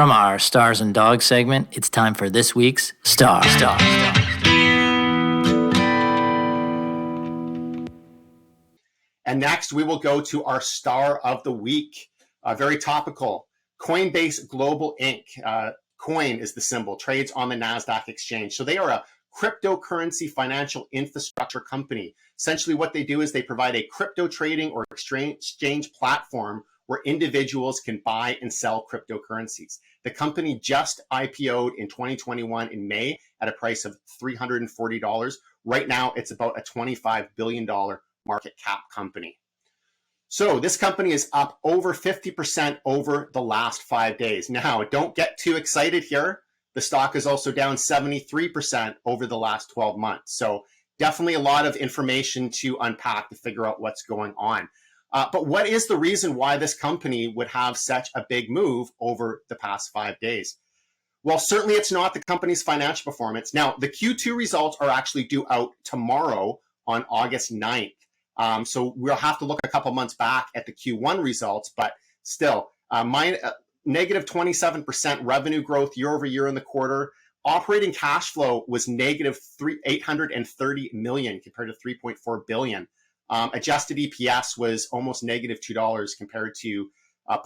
From our Stars and Dogs segment, it's time for this week's Star. And next, we will go to our Star of the Week. Very topical. Coinbase Global Inc. Coin is the symbol, trades on the NASDAQ exchange. So they are a cryptocurrency financial infrastructure company. Essentially, what they do is they provide a crypto trading or exchange platform where individuals can buy and sell cryptocurrencies. The company just IPO'd in 2021 in May at a price of $340. Right now, it's about a $25 billion market cap company. So this company is up over 50% over the last 5 days. Now, don't get too excited here. The stock is also down 73% over the last 12 months. So definitely a lot of information to unpack to figure out what's going on. But what is the reason why this company would have such a big move over the past 5 days? Well, certainly it's not the company's financial performance. Now, the Q2 results are actually due out tomorrow on August 9th. So we'll have to look a couple months back at the Q1 results, but still, negative 27% revenue growth year over year in the quarter. Operating cash flow was negative $830 million compared to $3.4 billion. Adjusted EPS was almost negative $2 compared to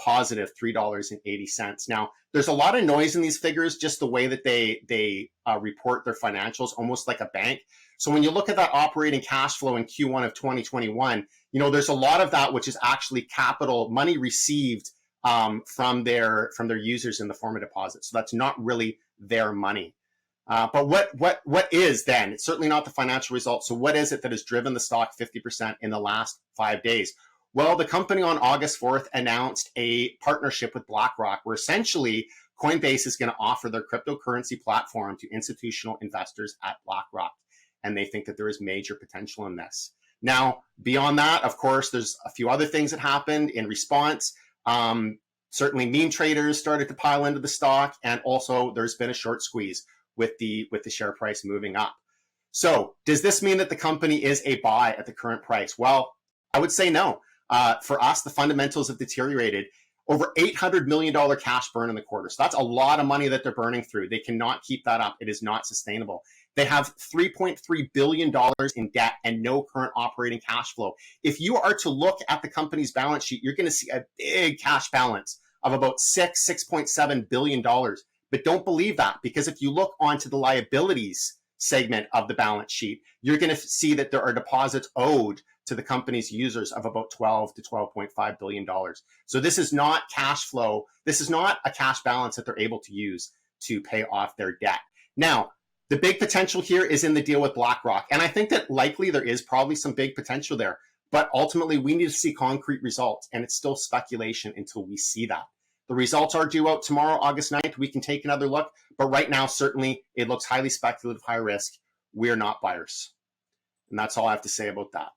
positive $3.80. Now, there's a lot of noise in these figures, just the way that they report their financials, almost like a bank. So when you look at that operating cash flow in Q1 of 2021, there's a lot of that which is actually capital money received from their users in the form of deposits. So that's not really their money. But what is then? It's certainly not the financial results. So what is it that has driven the stock 50% in the last 5 days? Well, the company on August 4th announced a partnership with BlackRock, where essentially Coinbase is going to offer their cryptocurrency platform to institutional investors at BlackRock. And they think that there is major potential in this. Now, beyond that, of course, there's a few other things that happened in response. Certainly meme traders started to pile into the stock, and also there's been a short squeeze with the share price moving up. So does this mean that the company is a buy at the current price? Well, I would say no. For us, the fundamentals have deteriorated. Over $800 million cash burn in the quarter. So that's a lot of money that they're burning through. They cannot keep that up. It is not sustainable. They have $3.3 billion in debt and no current operating cash flow. If you are to look at the company's balance sheet, you're going to see a big cash balance of about $6.7 billion. But don't believe that, because if you look onto the liabilities segment of the balance sheet, you're going to see that there are deposits owed to the company's users of about $12 to $12.5 billion. So this is not cash flow. This is not a cash balance that they're able to use to pay off their debt. Now, the big potential here is in the deal with BlackRock. And I think that likely there is probably some big potential there. But ultimately, we need to see concrete results. And it's still speculation until we see that. The results are due out tomorrow, August 9th. We can take another look. But right now, certainly, it looks highly speculative, high risk. We're not buyers. And that's all I have to say about that.